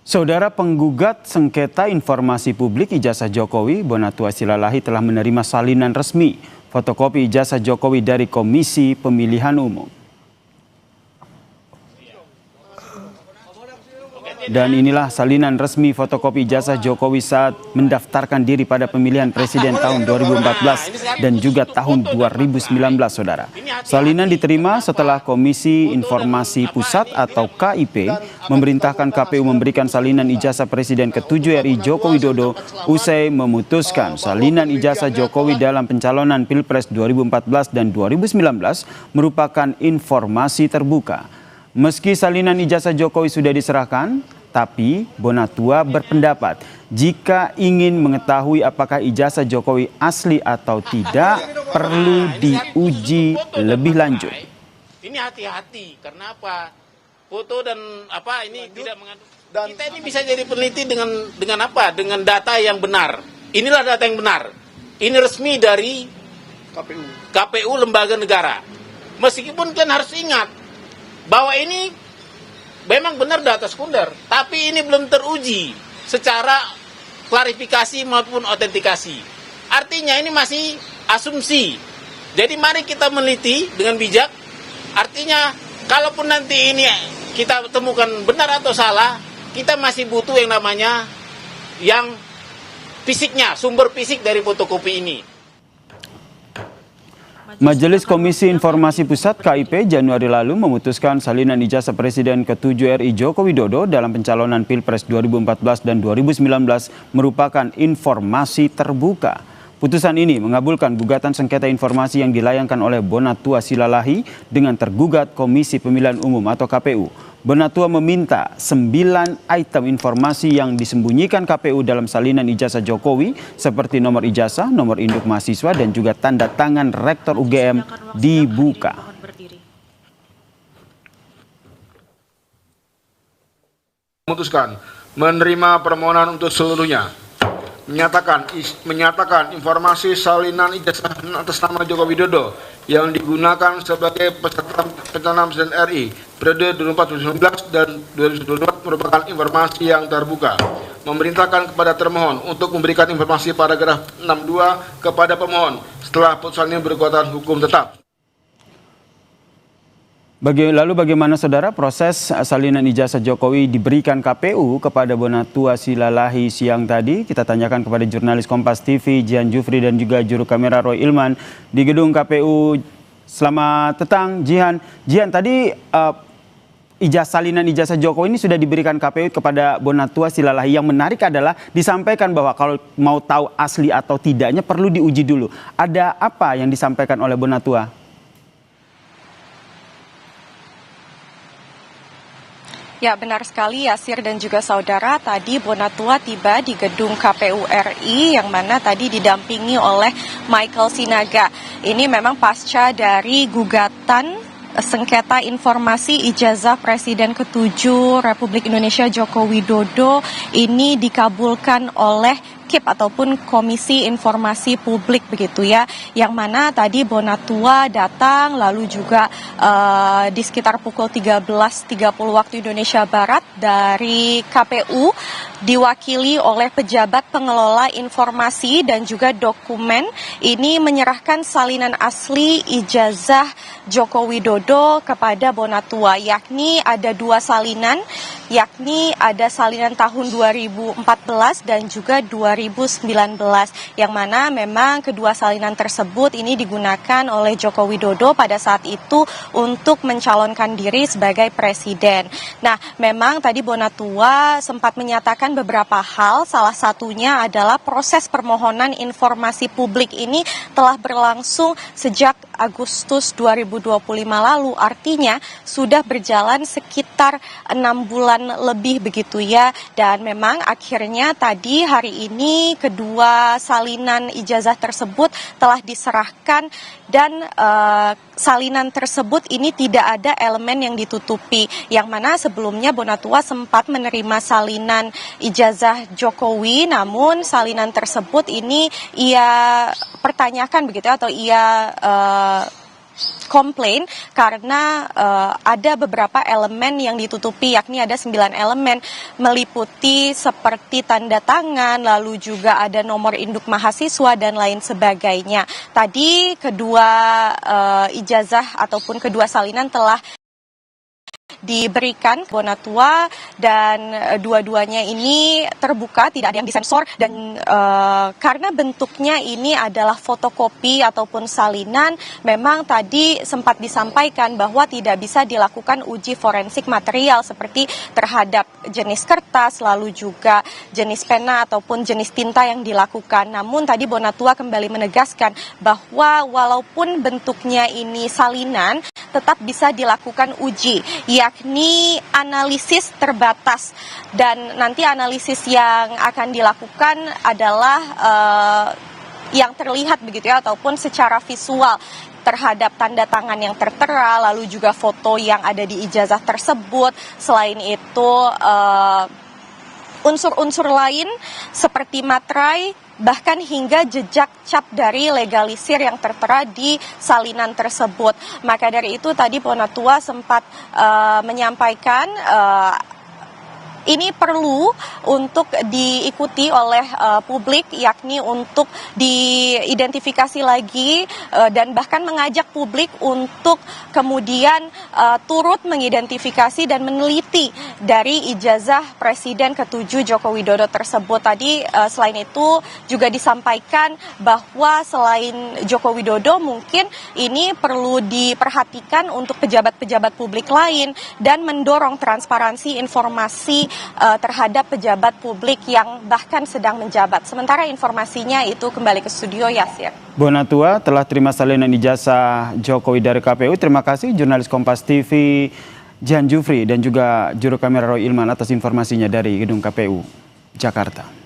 Saudara penggugat sengketa informasi publik ijazah Jokowi, Bonatua Silalahi telah menerima salinan resmi fotokopi ijazah Jokowi dari Komisi Pemilihan Umum. Dan inilah salinan resmi fotokopi ijazah Jokowi saat mendaftarkan diri pada pemilihan presiden tahun 2014 dan juga tahun 2019, saudara. Salinan diterima setelah Komisi Informasi Pusat atau KIP memerintahkan KPU memberikan salinan ijazah Presiden ke-7 RI Joko Widodo usai memutuskan salinan ijazah Jokowi dalam pencalonan Pilpres 2014 dan 2019 merupakan informasi terbuka. Meski salinan ijazah Jokowi sudah diserahkan, tapi Bonatua berpendapat jika ingin mengetahui apakah ijazah Jokowi asli atau tidak, perlu diuji lebih lanjut. Ini hati-hati, karena apa? Foto dan apa ini tidak mengandung. Kita ini bisa jadi peneliti dengan apa? Dengan data yang benar. Inilah data yang benar. Ini resmi dari KPU lembaga negara. Meskipun kan harus ingat bahwa ini memang benar data sekunder, tapi ini belum teruji secara klarifikasi maupun autentikasi. Artinya ini masih asumsi. Jadi mari kita meneliti dengan bijak. Artinya kalaupun nanti ini kita temukan benar atau salah, kita masih butuh yang namanya yang fisiknya, sumber fisik dari fotokopi ini. Majelis Komisi Informasi Pusat KIP Januari lalu memutuskan salinan ijazah Presiden ke-7 RI Joko Widodo dalam pencalonan Pilpres 2014 dan 2019 merupakan informasi terbuka. Putusan ini mengabulkan gugatan sengketa informasi yang dilayangkan oleh Bonatua Silalahi dengan tergugat Komisi Pemilihan Umum atau KPU. Bonatua meminta 9 item informasi yang disembunyikan KPU dalam salinan ijazah Jokowi seperti nomor ijazah, nomor induk mahasiswa, dan juga tanda tangan Rektor UGM dibuka. Memutuskan menerima permohonan untuk seluruhnya. Menyatakan informasi salinan ijazah atas nama Joko Widodo yang digunakan sebagai peserta pencalonan Presiden RI periode 2014 dan 2022 merupakan informasi yang terbuka. Memerintahkan kepada termohon untuk memberikan informasi paragraf 62 kepada pemohon setelah putusan ini berkekuatan hukum tetap. Lalu bagaimana saudara proses salinan ijazah Jokowi diberikan KPU kepada Bonatua Silalahi siang tadi? Kita tanyakan kepada jurnalis Kompas TV Jihan Jufri dan juga juru kamera Roy Ilman di gedung KPU. Selamat petang Jihan. Jihan, tadi salinan ijazah Jokowi ini sudah diberikan KPU kepada Bonatua Silalahi. Yang menarik adalah disampaikan bahwa kalau mau tahu asli atau tidaknya perlu diuji dulu. Ada apa yang disampaikan oleh Bonatua? Ya, benar sekali Yasir dan juga saudara, tadi Bonatua tiba di gedung KPU RI yang mana tadi didampingi oleh Michael Sinaga. Ini memang pasca dari gugatan sengketa informasi ijazah Presiden ke-7 Republik Indonesia Joko Widodo ini dikabulkan oleh KIP ataupun Komisi Informasi Publik begitu ya, yang mana tadi Bonatua datang lalu juga di sekitar pukul 13.30 waktu Indonesia Barat dari KPU diwakili oleh pejabat pengelola informasi dan juga dokumen ini menyerahkan salinan asli ijazah Joko Widodo kepada Bonatua, yakni ada 2 salinan, yakni ada salinan tahun 2014 dan juga 2019, yang mana memang kedua salinan tersebut ini digunakan oleh Joko Widodo pada saat itu untuk mencalonkan diri sebagai presiden. Nah, memang tadi Bonatua sempat menyatakan beberapa hal, salah satunya adalah proses permohonan informasi publik ini telah berlangsung sejak Agustus 2025 lalu, artinya sudah berjalan sekitar 6 bulan lebih begitu ya, dan memang akhirnya tadi hari ini kedua salinan ijazah tersebut telah diserahkan dan salinan tersebut ini tidak ada elemen yang ditutupi, yang mana sebelumnya Bonatua sempat menerima salinan ijazah Jokowi, namun salinan tersebut ini ia pertanyakan begitu atau ia komplain karena ada beberapa elemen yang ditutupi, yakni ada 9 elemen meliputi seperti tanda tangan, lalu juga ada nomor induk mahasiswa dan lain sebagainya. Tadi kedua ijazah ataupun kedua salinan telah diberikan ke Bonatua dan dua-duanya ini terbuka, tidak ada yang disensor, dan karena bentuknya ini adalah fotokopi ataupun salinan, memang tadi sempat disampaikan bahwa tidak bisa dilakukan uji forensik material seperti terhadap jenis kertas, lalu juga jenis pena ataupun jenis tinta yang dilakukan. Namun tadi Bonatua kembali menegaskan bahwa walaupun bentuknya ini salinan, tetap bisa dilakukan uji, yakni analisis terbatas, dan nanti analisis yang akan dilakukan adalah yang terlihat begitu ya, ataupun secara visual terhadap tanda tangan yang tertera, lalu juga foto yang ada di ijazah tersebut. Selain itu unsur-unsur lain seperti materai, bahkan hingga jejak cap dari legalisir yang tertera di salinan tersebut. Maka dari itu tadi Bonatua sempat menyampaikan ini perlu untuk diikuti oleh publik, yakni untuk diidentifikasi lagi dan bahkan mengajak publik untuk kemudian turut mengidentifikasi dan meneliti dari ijazah Presiden ke-7 Joko Widodo tersebut. Tadi selain itu juga disampaikan bahwa selain Joko Widodo mungkin ini perlu diperhatikan untuk pejabat-pejabat publik lain dan mendorong transparansi informasi terhadap pejabat publik yang bahkan sedang menjabat. Sementara informasinya itu kembali ke studio, Yasir. Bonatua telah terima salinan ijazah Jokowi dari KPU. Terima kasih jurnalis Kompas TV Jihan Jufri dan juga juru kamera Roy Ilman atas informasinya dari Gedung KPU Jakarta.